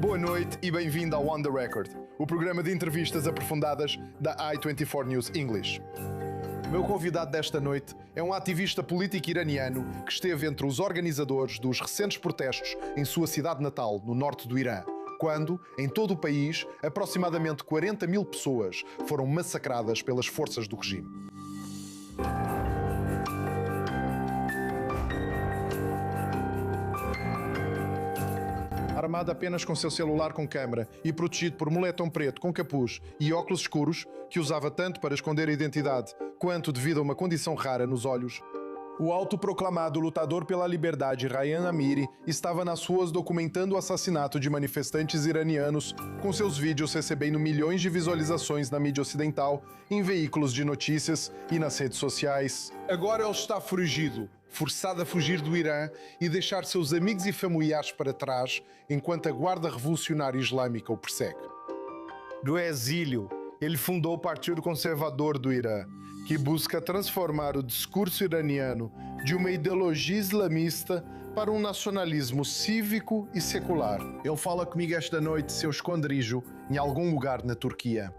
Boa noite e bem-vindo ao On The Record, o programa de entrevistas aprofundadas da i24 News English. O meu convidado desta noite é um ativista político iraniano que esteve entre os organizadores dos recentes protestos em sua cidade natal, no norte do Irã, quando, em todo o país, aproximadamente 40 mil pessoas foram massacradas pelas forças do regime. Armado apenas com seu celular com câmara e protegido por moletom preto com capuz e óculos escuros, que usava tanto para esconder a identidade quanto devido a uma condição rara nos olhos, o autoproclamado lutador pela liberdade Rayan Amiri estava nas ruas documentando o assassinato de manifestantes iranianos, com seus vídeos recebendo milhões de visualizações na mídia ocidental, em veículos de notícias e nas redes sociais. Agora ele está foragido, forçado a fugir do Irã e deixar seus amigos e familiares para trás, enquanto a Guarda Revolucionária Islâmica o persegue. Do exílio, ele fundou o Partido Conservador do Irã, que busca transformar o discurso iraniano de uma ideologia islamista para um nacionalismo cívico e secular. Ele fala comigo esta noite de seu esconderijo em algum lugar na Turquia.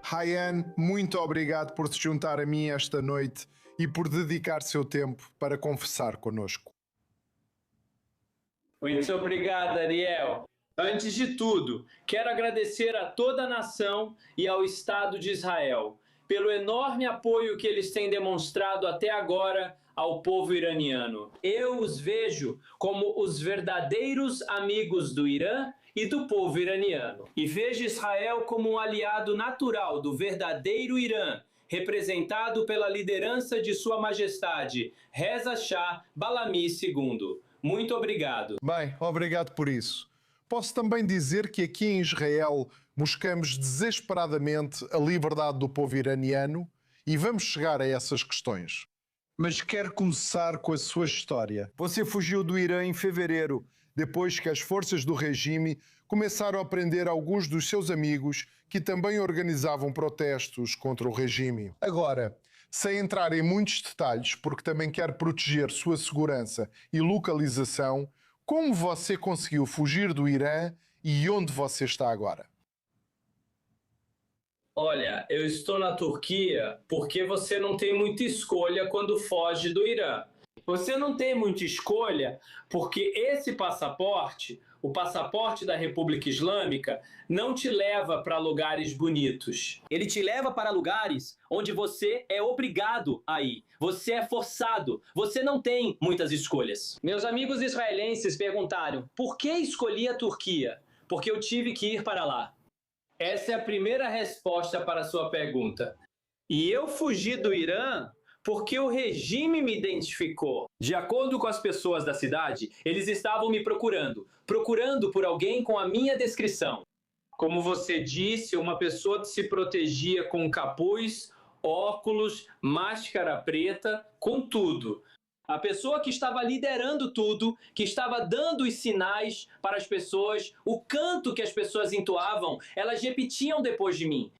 Rayan, muito obrigado por se juntar a mim esta noite e por dedicar seu tempo para conversar conosco. Muito obrigado, Ariel. Antes de tudo, quero agradecer a toda a nação e ao Estado de Israel pelo enorme apoio que eles têm demonstrado até agora ao povo iraniano. Eu os vejo como os verdadeiros amigos do Irã e do povo iraniano. E vejo Israel como um aliado natural do verdadeiro Irã, representado pela liderança de Sua Majestade Reza Shah Balami II. Muito obrigado. Bem, obrigado por isso. Posso também dizer que aqui em Israel buscamos desesperadamente a liberdade do povo iraniano e vamos chegar a essas questões. Mas quero começar com a sua história. Você fugiu do Irã em fevereiro, depois que as forças do regime começaram a prender alguns dos seus amigos que também organizavam protestos contra o regime. Agora, sem entrar em muitos detalhes, porque também quero proteger sua segurança e localização, como você conseguiu fugir do Irã e onde você está agora? Olha, eu estou na Turquia porque você não tem muita escolha quando foge do Irã. Você não tem muita escolha porque esse passaporte, o passaporte da República Islâmica, não te leva para lugares bonitos. Ele te leva para lugares onde você é obrigado a ir. Você é forçado. Você não tem muitas escolhas. Meus amigos israelenses perguntaram, por que escolhi a Turquia? Porque eu tive que ir para lá. Essa é a primeira resposta para a sua pergunta. E eu fugi do Irã porque o regime me identificou. De acordo com as pessoas da cidade, eles estavam me procurando por alguém com a minha descrição. Como você disse, uma pessoa que se protegia com capuz, óculos, máscara preta, com tudo. A pessoa que estava liderando tudo, que estava dando os sinais para as pessoas, o canto que as pessoas entoavam, elas repetiam depois de mim.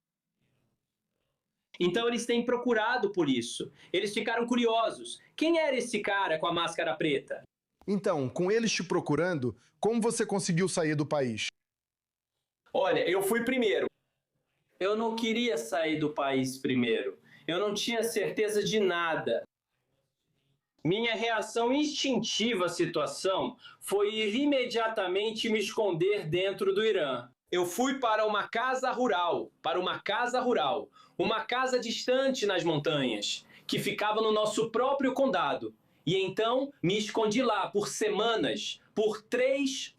Então eles têm procurado por isso. Eles ficaram curiosos. Quem era esse cara com a máscara preta? Então, com eles te procurando, como você conseguiu sair do país? Olha, eu fui primeiro. Eu não queria sair do país primeiro. Eu não tinha certeza de nada. Minha reação instintiva à situação foi ir imediatamente me esconder dentro do Irã. Eu fui para uma casa rural, uma casa distante nas montanhas, que ficava no nosso próprio condado. E então me escondi lá por semanas, por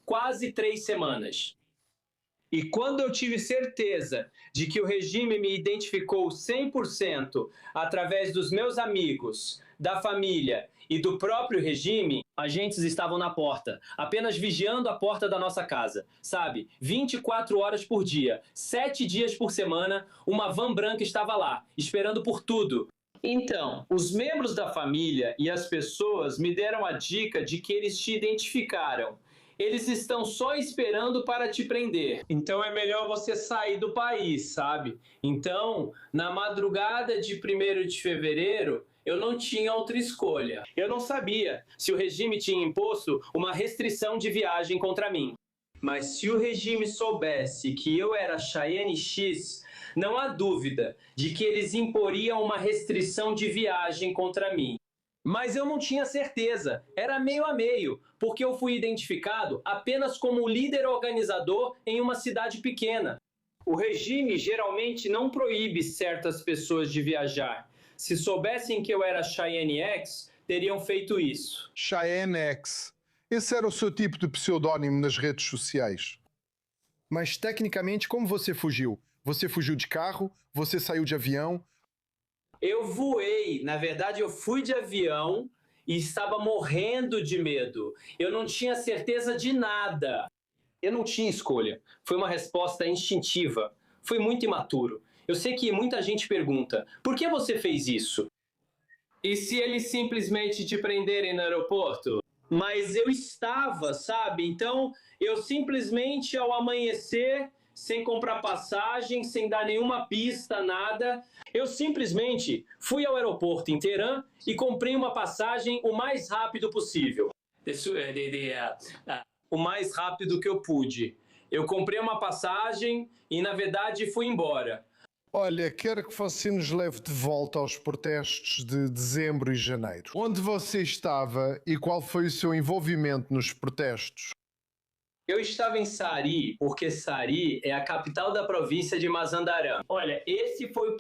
quase três semanas. E quando eu tive certeza de que o regime me identificou 100% através dos meus amigos, da família e do próprio regime, agentes estavam na porta, apenas vigiando a porta da nossa casa. Sabe, 24 horas por dia, 7 dias por semana, uma van branca estava lá, esperando por tudo. Então, os membros da família e as pessoas me deram a dica de que eles te identificaram. Eles estão só esperando para te prender. Então é melhor você sair do país, sabe? Então, na madrugada de 1º de fevereiro, eu não tinha outra escolha. Eu não sabia se o regime tinha imposto uma restrição de viagem contra mim. Mas se o regime soubesse que eu era Cheyenne X, não há dúvida de que eles imporiam uma restrição de viagem contra mim. Mas eu não tinha certeza, era meio a meio, porque eu fui identificado apenas como líder organizador em uma cidade pequena. O regime geralmente não proíbe certas pessoas de viajar. Se soubessem que eu era Cheyenne X, teriam feito isso. Cheyenne X. Esse era o seu tipo de pseudónimo nas redes sociais. Mas, tecnicamente, como você fugiu? Você fugiu de carro? Você saiu de avião? Eu voei, na verdade eu fui de avião e estava morrendo de medo. Eu não tinha certeza de nada. Eu não tinha escolha. Foi uma resposta instintiva. Foi muito imaturo. Eu sei que muita gente pergunta, por que você fez isso? E se eles simplesmente te prenderem no aeroporto? Mas eu estava, sabe? Então, eu simplesmente ao amanhecer, sem comprar passagem, sem dar nenhuma pista, nada, eu simplesmente fui ao aeroporto em Teherã e comprei uma passagem o mais rápido possível. O mais rápido que eu pude. Eu comprei uma passagem e, na verdade, fui embora. Olha, quero que você nos leve de volta aos protestos de dezembro e janeiro. Onde você estava e qual foi o seu envolvimento nos protestos? Eu estava em Sari, porque Sari é a capital da província de Mazandaran. Olha, esse foi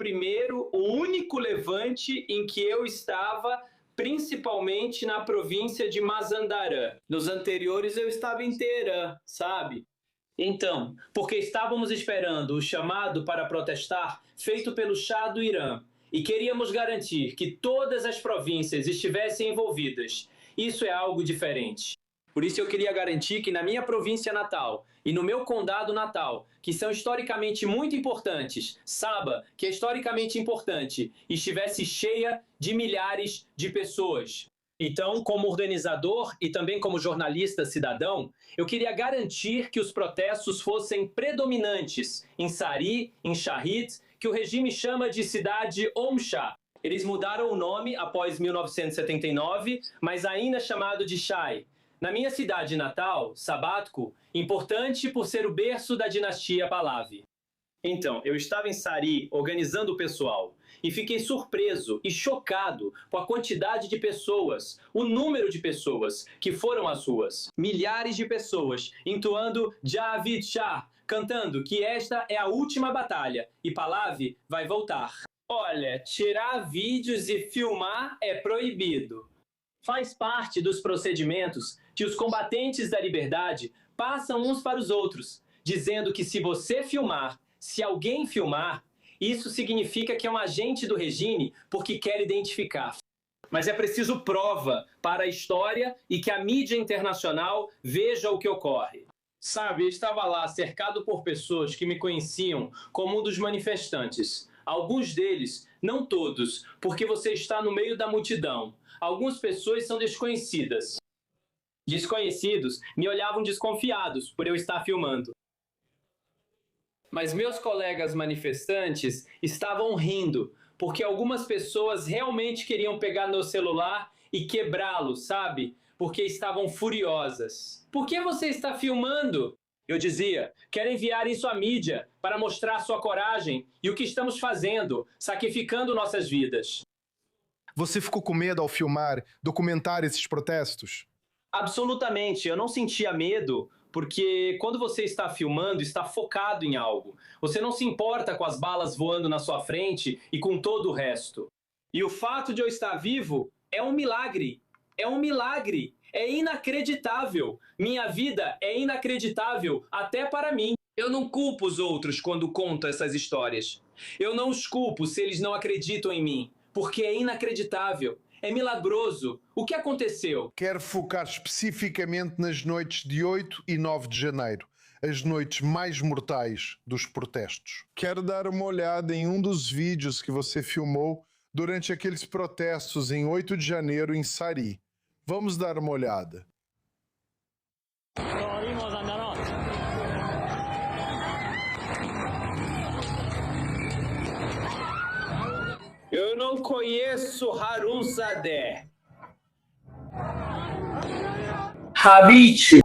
o único levante em que eu estava, principalmente na província de Mazandaran. Nos anteriores eu estava em Teherã, sabe? Então, porque estávamos esperando o chamado para protestar feito pelo Shah do Irã e queríamos garantir que todas as províncias estivessem envolvidas. Isso é algo diferente. Por isso eu queria garantir que na minha província natal e no meu condado natal, que são historicamente muito importantes, Sabah, que é historicamente importante, estivesse cheia de milhares de pessoas. Então, como organizador e também como jornalista cidadão, eu queria garantir que os protestos fossem predominantes em Sari, em Shahid, que o regime chama de cidade Omshah. Eles mudaram o nome após 1979, mas ainda é chamado de Shai. Na minha cidade natal, Sabatko, importante por ser o berço da dinastia Pahlavi. Então, eu estava em Sari organizando o pessoal e fiquei surpreso e chocado com a quantidade de pessoas, o número de pessoas que foram às ruas. Milhares de pessoas entoando Javid Shah, cantando que esta é a última batalha e Pahlavi vai voltar. Olha, tirar vídeos e filmar é proibido. Faz parte dos procedimentos que os combatentes da liberdade passam uns para os outros, dizendo que se você filmar, se alguém filmar, isso significa que é um agente do regime porque quer identificar. Mas é preciso prova para a história e que a mídia internacional veja o que ocorre. Sabe, eu estava lá cercado por pessoas que me conheciam como um dos manifestantes. Alguns deles, não todos, porque você está no meio da multidão. Algumas pessoas são desconhecidas. Desconhecidos me olhavam desconfiados por eu estar filmando. Mas meus colegas manifestantes estavam rindo, porque algumas pessoas realmente queriam pegar meu celular e quebrá-lo, sabe? Porque estavam furiosas. Por que você está filmando? Eu dizia, quero enviar isso à mídia para mostrar sua coragem e o que estamos fazendo, sacrificando nossas vidas. Você ficou com medo ao filmar, documentar esses protestos? Absolutamente, eu não sentia medo, porque quando você está filmando, está focado em algo. Você não se importa com as balas voando na sua frente e com todo o resto. E o fato de eu estar vivo é um milagre. É um milagre. É inacreditável. Minha vida é inacreditável até para mim. Eu não culpo os outros quando conto essas histórias. Eu não os culpo se eles não acreditam em mim, porque é inacreditável. É milagroso. O que aconteceu? Quero focar especificamente nas noites de 8 e 9 de janeiro, as noites mais mortais dos protestos. Quero dar uma olhada em um dos vídeos que você filmou durante aqueles protestos em 8 de janeiro em Sari. Vamos dar uma olhada. Eu não conheço Harun Zadeh. Habib.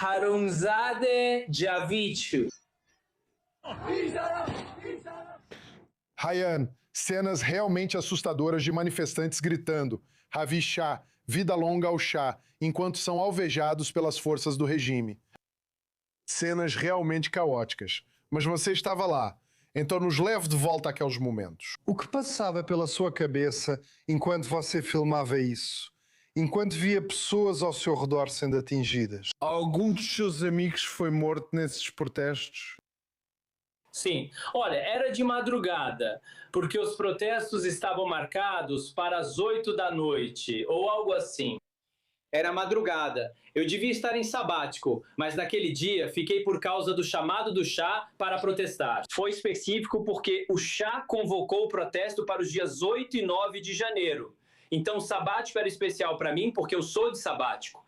Harunzade Javichu. Ryan, cenas realmente assustadoras de manifestantes gritando Havi Shah, vida longa ao Shah, enquanto são alvejados pelas forças do regime. Cenas realmente caóticas. Mas você estava lá, então nos leve de volta àqueles momentos. O que passava pela sua cabeça enquanto você filmava isso? Enquanto via pessoas ao seu redor sendo atingidas? Algum dos seus amigos foi morto nesses protestos? Sim, olha, era de madrugada, porque os protestos estavam marcados para as 8 da noite, ou algo assim. Era madrugada, eu devia estar em sabático, mas naquele dia fiquei por causa do chamado do Shah para protestar. Foi específico porque o Shah convocou o protesto para os dias 8 e 9 de janeiro. Então o sabático era especial para mim porque eu sou de sabático.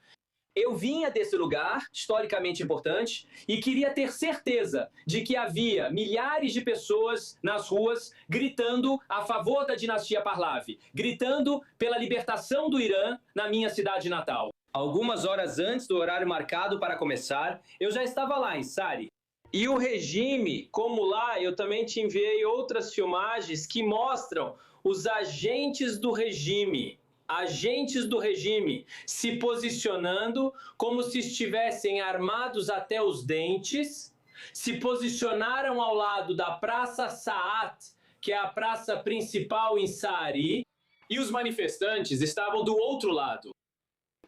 Eu vinha desse lugar, historicamente importante, e queria ter certeza de que havia milhares de pessoas nas ruas gritando a favor da dinastia Pahlavi, gritando pela libertação do Irã na minha cidade natal. Algumas horas antes do horário marcado para começar, eu já estava lá em Sari. E o regime, como lá, eu também te enviei outras filmagens que mostram os agentes do regime se posicionando como se estivessem armados até os dentes, se posicionaram ao lado da Praça Saat, que é a praça principal em Sari, e os manifestantes estavam do outro lado.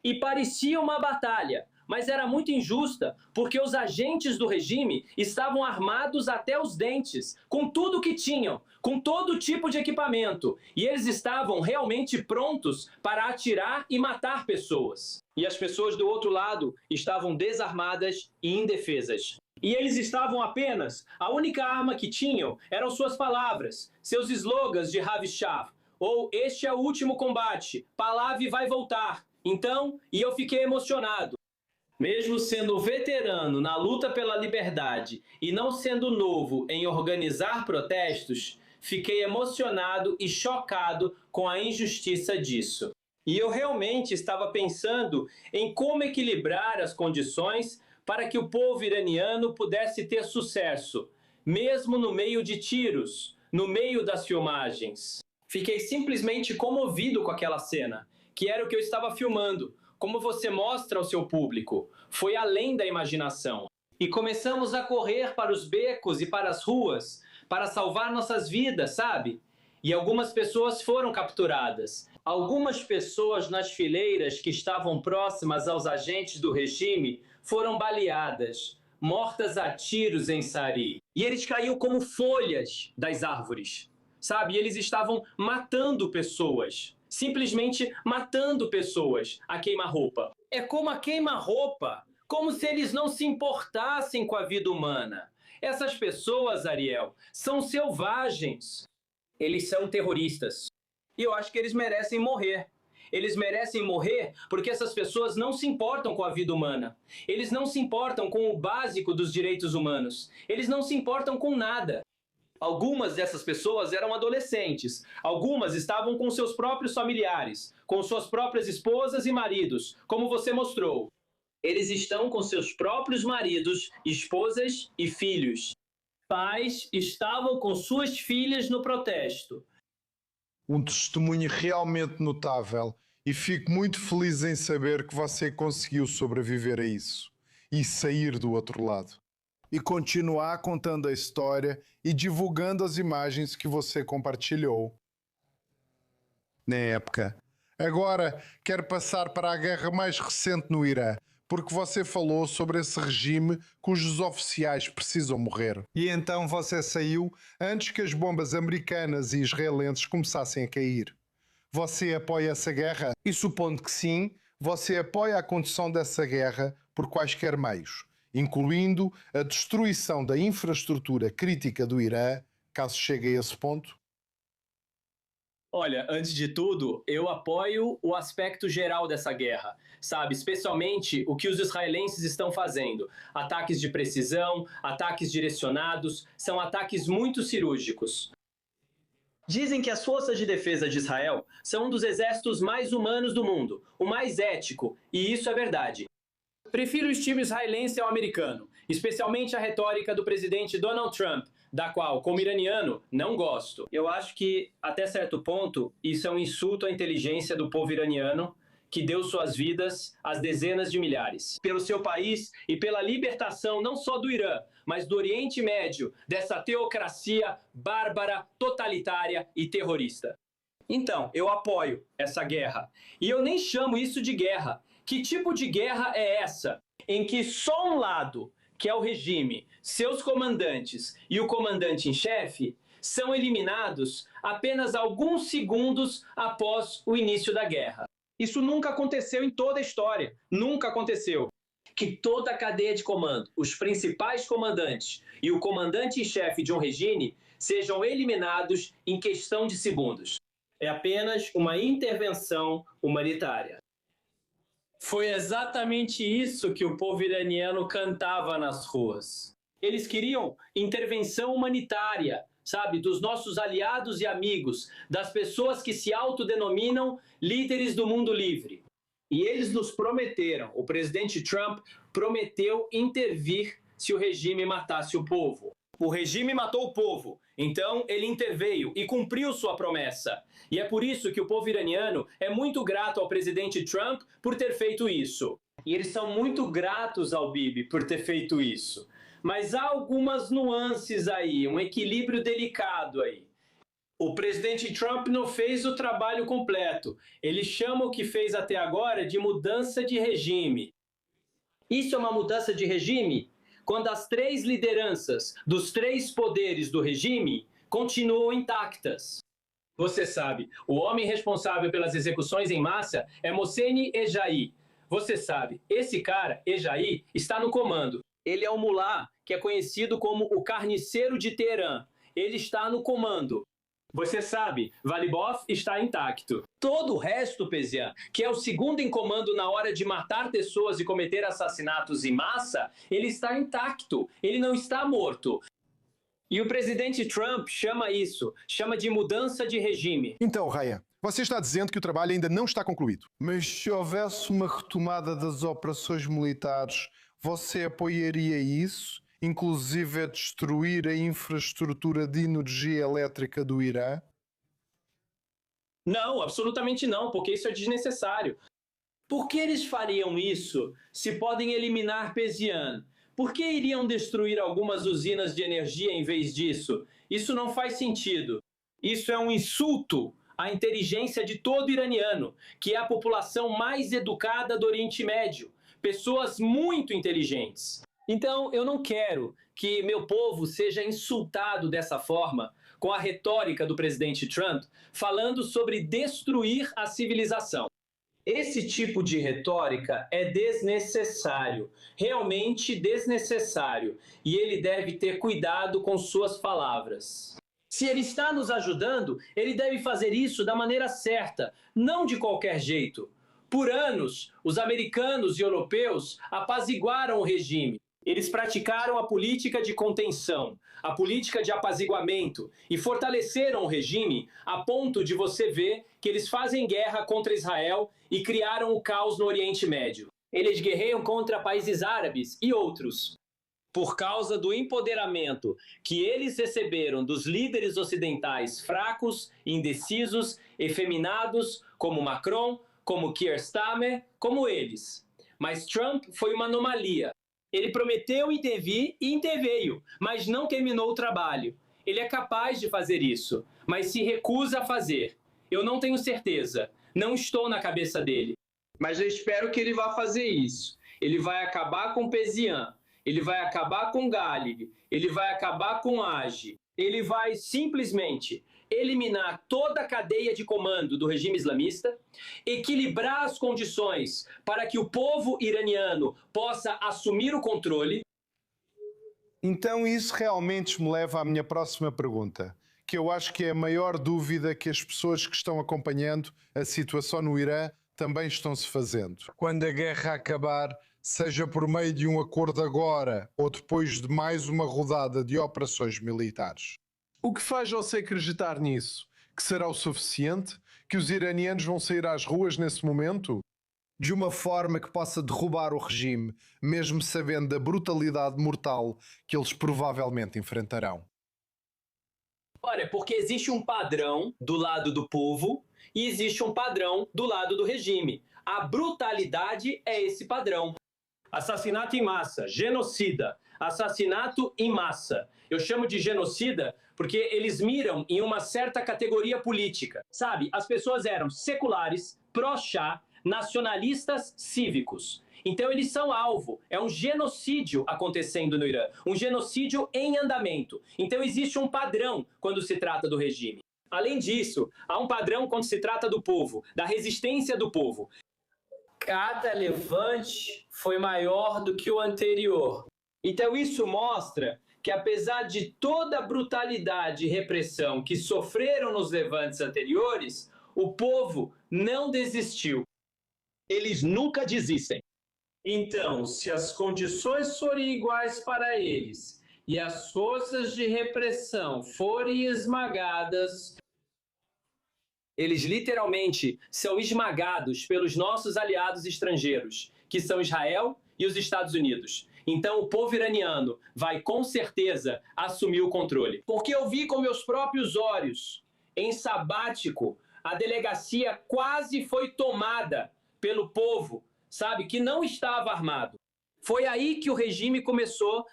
E parecia uma batalha, mas era muito injusta, porque os agentes do regime estavam armados até os dentes, com tudo o que tinham, com todo tipo de equipamento, e eles estavam realmente prontos para atirar e matar pessoas. E as pessoas do outro lado estavam desarmadas e indefesas. E eles estavam apenas, a única arma que tinham eram suas palavras, seus slogans de Havi Shah, ou este é o último combate, Pahlavi vai voltar. Então, e eu fiquei emocionado. Mesmo sendo veterano na luta pela liberdade e não sendo novo em organizar protestos, fiquei emocionado e chocado com a injustiça disso. E eu realmente estava pensando em como equilibrar as condições para que o povo iraniano pudesse ter sucesso, mesmo no meio de tiros, no meio das filmagens. Fiquei simplesmente comovido com aquela cena, que era o que eu estava filmando. Como você mostra ao seu público, foi além da imaginação. E começamos a correr para os becos e para as ruas, para salvar nossas vidas, sabe? E algumas pessoas foram capturadas. Algumas pessoas nas fileiras que estavam próximas aos agentes do regime foram baleadas, mortas a tiros em Sari. E eles caíam como folhas das árvores, sabe? E eles estavam matando pessoas. Simplesmente matando pessoas a queima-roupa. É como a queima-roupa, como se eles não se importassem com a vida humana. Essas pessoas, Ariel, são selvagens. Eles são terroristas. E eu acho que eles merecem morrer. Eles merecem morrer porque essas pessoas não se importam com a vida humana. Eles não se importam com o básico dos direitos humanos. Eles não se importam com nada. Algumas dessas pessoas eram adolescentes, algumas estavam com seus próprios familiares, com suas próprias esposas e maridos, como você mostrou. Eles estão com seus próprios maridos, esposas e filhos. Pais estavam com suas filhas no protesto. Um testemunho realmente notável e fico muito feliz em saber que você conseguiu sobreviver a isso e sair do outro lado. E continuar contando a história e divulgando as imagens que você compartilhou na época. Agora, quero passar para a guerra mais recente no Irã, porque você falou sobre esse regime cujos oficiais precisam morrer. E então você saiu antes que as bombas americanas e israelenses começassem a cair. Você apoia essa guerra? E supondo que sim, você apoia a condução dessa guerra por quaisquer meios, incluindo a destruição da infraestrutura crítica do Irã, caso chegue a esse ponto? Olha, antes de tudo, eu apoio o aspecto geral dessa guerra, sabe? Especialmente o que os israelenses estão fazendo. Ataques de precisão, ataques direcionados, são ataques muito cirúrgicos. Dizem que as forças de defesa de Israel são um dos exércitos mais humanos do mundo, o mais ético, e isso é verdade. Prefiro o estilo israelense ao americano, especialmente a retórica do presidente Donald Trump, da qual, como iraniano, não gosto. Eu acho que, até certo ponto, isso é um insulto à inteligência do povo iraniano, que deu suas vidas às dezenas de milhares, pelo seu país e pela libertação não só do Irã, mas do Oriente Médio, dessa teocracia bárbara, totalitária e terrorista. Então, eu apoio essa guerra. E eu nem chamo isso de guerra. Que tipo de guerra é essa? Em que só um lado, que é o regime, seus comandantes e o comandante em chefe, são eliminados apenas alguns segundos após o início da guerra. Isso nunca aconteceu em toda a história. Nunca aconteceu. Que toda a cadeia de comando, os principais comandantes e o comandante em chefe de um regime sejam eliminados em questão de segundos. É apenas uma intervenção humanitária. Foi exatamente isso que o povo iraniano cantava nas ruas. Eles queriam intervenção humanitária, sabe, dos nossos aliados e amigos, das pessoas que se autodenominam líderes do mundo livre. E eles nos prometeram, o presidente Trump prometeu intervir se o regime matasse o povo. O regime matou o povo, então ele interveio e cumpriu sua promessa. E é por isso que o povo iraniano é muito grato ao presidente Trump por ter feito isso. E eles são muito gratos ao Bibi por ter feito isso. Mas há algumas nuances aí, um equilíbrio delicado aí. O presidente Trump não fez o trabalho completo. Ele chama o que fez até agora de mudança de regime. Isso é uma mudança de regime quando as três lideranças dos três poderes do regime continuam intactas. Você sabe, o homem responsável pelas execuções em massa é Mohsen Ejaí. Você sabe, esse cara, Ejaí, está no comando. Ele é o mulá, que é conhecido como o carniceiro de Teherã. Ele está no comando. Você sabe, Valibov está intacto. Todo o resto, Pezian, que é o segundo em comando na hora de matar pessoas e cometer assassinatos em massa, ele está intacto. Ele não está morto. E o presidente Trump chama de mudança de regime. Então, Ryan, você está dizendo que o trabalho ainda não está concluído. Mas se houvesse uma retomada das operações militares, você apoiaria isso? Inclusive a destruir a infraestrutura de energia elétrica do Irã? Não, absolutamente não, porque isso é desnecessário. Por que eles fariam isso se podem eliminar Pezian? Por que iriam destruir algumas usinas de energia em vez disso? Isso não faz sentido. Isso é um insulto à inteligência de todo iraniano, que é a população mais educada do Oriente Médio. Pessoas muito inteligentes. Então, eu não quero que meu povo seja insultado dessa forma, com a retórica do presidente Trump, falando sobre destruir a civilização. Esse tipo de retórica é desnecessário, realmente desnecessário, e ele deve ter cuidado com suas palavras. Se ele está nos ajudando, ele deve fazer isso da maneira certa, não de qualquer jeito. Por anos, os americanos e europeus apaziguaram o regime. Eles praticaram a política de contenção, a política de apaziguamento e fortaleceram o regime a ponto de você ver que eles fazem guerra contra Israel e criaram o caos no Oriente Médio. Eles guerreiam contra países árabes e outros. Por causa do empoderamento que eles receberam dos líderes ocidentais fracos, indecisos, efeminados, como Macron, como Keir Starmer, como eles. Mas Trump foi uma anomalia. Ele prometeu intervir e interveio, mas não terminou o trabalho. Ele é capaz de fazer isso, mas se recusa a fazer. Eu não tenho certeza, não estou na cabeça dele. Mas eu espero que ele vá fazer isso. Ele vai acabar com Pezian, ele vai acabar com Galil, ele vai acabar com Agi. Ele vai simplesmente eliminar toda a cadeia de comando do regime islamista, equilibrar as condições para que o povo iraniano possa assumir o controle. Então isso realmente me leva à minha próxima pergunta, que eu acho que é a maior dúvida que as pessoas que estão acompanhando a situação no Irã também estão-se fazendo. Quando a guerra acabar, seja por meio de um acordo agora ou depois de mais uma rodada de operações militares, o que faz você acreditar nisso? Que será o suficiente? Que os iranianos vão sair às ruas nesse momento? de uma forma que possa derrubar o regime, mesmo sabendo da brutalidade mortal que eles provavelmente enfrentarão? Olha, porque existe um padrão do lado do povo e existe um padrão do lado do regime. A brutalidade é esse padrão. Assassinato em massa, genocida, assassinato em massa. Eu chamo de genocida porque eles miram em uma certa categoria política. Sabe, as pessoas eram seculares, pró-Shah, nacionalistas cívicos. Então eles são alvo. É um genocídio acontecendo no Irã. Um genocídio em andamento. Então existe um padrão quando se trata do regime. Além disso, há um padrão quando se trata do povo, da resistência do povo. Cada levante foi maior do que o anterior. Então isso mostra que, apesar de toda a brutalidade e repressão que sofreram nos levantes anteriores, o povo não desistiu. Eles nunca desistem. Então, se as condições forem iguais para eles e as forças de repressão forem esmagadas, eles literalmente são esmagados pelos nossos aliados estrangeiros, que são Israel e os Estados Unidos. Então o povo iraniano vai com certeza assumir o controle. Porque eu vi com meus próprios olhos, em sabático, a delegacia quase foi tomada pelo povo, sabe, que não estava armado. Foi aí que o regime começou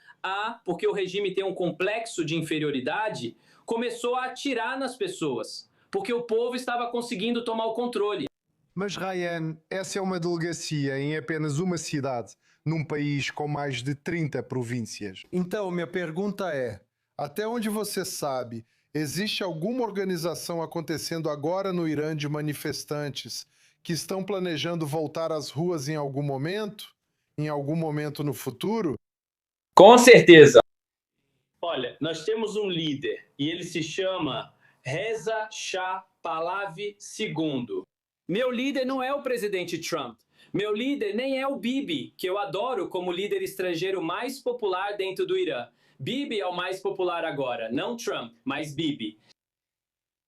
porque o regime tem um complexo de inferioridade, começou a atirar nas pessoas. Porque o povo estava conseguindo tomar o controle. Mas, Ryan, essa é uma delegacia em apenas uma cidade, num país com mais de 30 províncias. Então, minha pergunta é, até onde você sabe, existe alguma organização acontecendo agora no Irã de manifestantes que estão planejando voltar às ruas em algum momento? Em algum momento no futuro? Com certeza. Olha, nós temos um líder e ele se chama Reza Shah Pahlavi II. Meu líder não é o presidente Trump. Meu líder nem é o Bibi, que eu adoro como líder estrangeiro mais popular dentro do Irã. Bibi é o mais popular agora, não Trump, mas Bibi.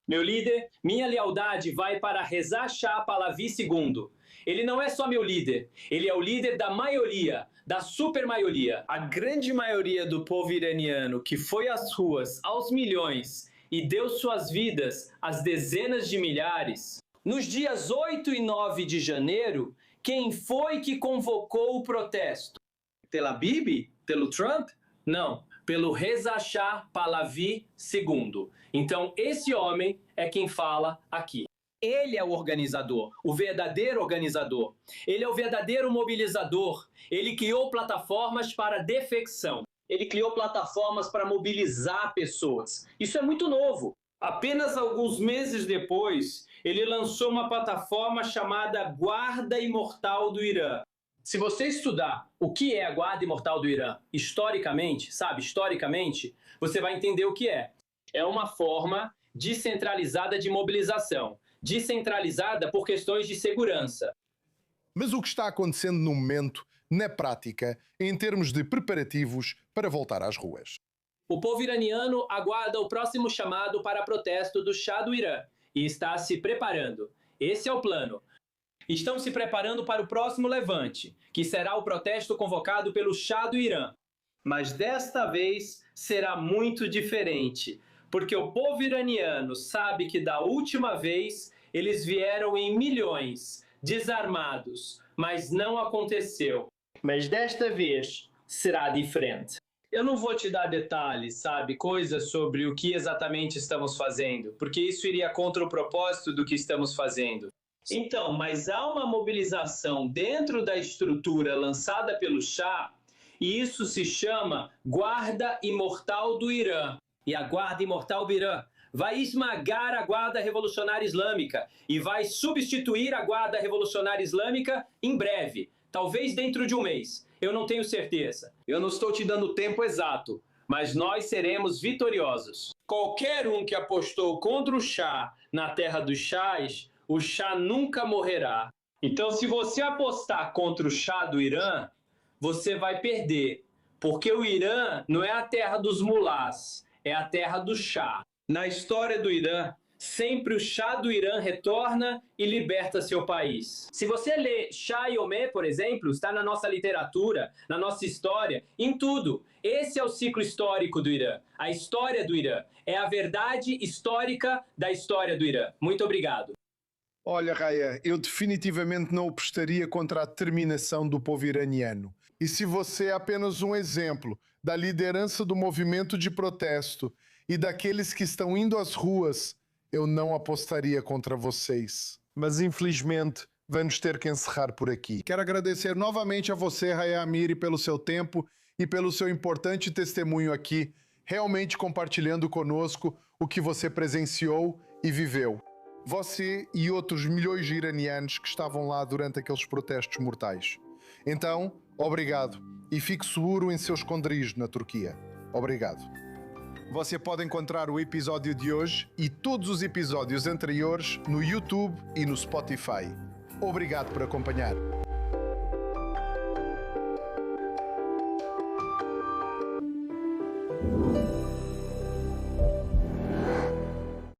Meu líder, minha lealdade vai para Reza Shah Pahlavi II. Ele não é só meu líder, ele é o líder da maioria, da super maioria. A grande maioria do povo iraniano que foi às ruas aos milhões e deu suas vidas às dezenas de milhares. Nos dias 8 e 9 de janeiro, quem foi que convocou o protesto? Pela Bibi? Pelo Trump? Não, pelo Reza Shah Pahlavi II. Então, esse homem é quem fala aqui. Ele é o organizador, o verdadeiro organizador. Ele é o verdadeiro mobilizador. Ele criou plataformas para defecção. Ele criou plataformas para mobilizar pessoas. Isso é muito novo. Apenas alguns meses depois, ele lançou uma plataforma chamada Guarda Imortal do Irã. Se você estudar o que é a Guarda Imortal do Irã, historicamente, você vai entender o que é. É uma forma descentralizada de mobilização. Descentralizada por questões de segurança. Mas o que está acontecendo no momento, na prática, em termos de preparativos para voltar às ruas? O povo iraniano aguarda o próximo chamado para protesto do Shah do Irã e está se preparando. Esse é o plano. Estão se preparando para o próximo levante, que será o protesto convocado pelo Shah do Irã. Mas desta vez será muito diferente, porque o povo iraniano sabe que da última vez eles vieram em milhões, desarmados, mas não aconteceu. Mas desta vez será diferente. Eu não vou te dar detalhes, sabe, coisas sobre o que exatamente estamos fazendo, porque isso iria contra o propósito do que estamos fazendo. Então, mas há uma mobilização dentro da estrutura lançada pelo Shah, e isso se chama Guarda Imortal do Irã. E a Guarda Imortal do Irã vai esmagar a Guarda Revolucionária Islâmica e vai substituir a Guarda Revolucionária Islâmica em breve, talvez dentro de um mês. Eu não tenho certeza. Eu não estou te dando o tempo exato, mas nós seremos vitoriosos. Qualquer um que apostou contra o Shah na terra dos Shahs, o Shah nunca morrerá. Então, se você apostar contra o Shah do Irã, você vai perder, porque o Irã não é a terra dos mulás, é a terra do Shah. Na história do Irã, sempre o Shah do Irã retorna e liberta seu país. Se você lê Shah e Omé, por exemplo, está na nossa literatura, na nossa história, em tudo. Esse é o ciclo histórico do Irã, a história do Irã. É a verdade histórica da história do Irã. Muito obrigado. Olha, Raya, eu definitivamente não apostaria contra a determinação do povo iraniano. E se você é apenas um exemplo da liderança do movimento de protesto e daqueles que estão indo às ruas, eu não apostaria contra vocês. Mas infelizmente vamos ter que encerrar por aqui. Quero agradecer novamente a você, Raya Amiri, pelo seu tempo e pelo seu importante testemunho aqui, realmente compartilhando conosco o que você presenciou e viveu. Você e outros milhões de iranianos que estavam lá durante aqueles protestos mortais. Então, obrigado e fique seguro em seu esconderijo na Turquia. Obrigado. Você pode encontrar o episódio de hoje e todos os episódios anteriores no YouTube e no Spotify. Obrigado por acompanhar.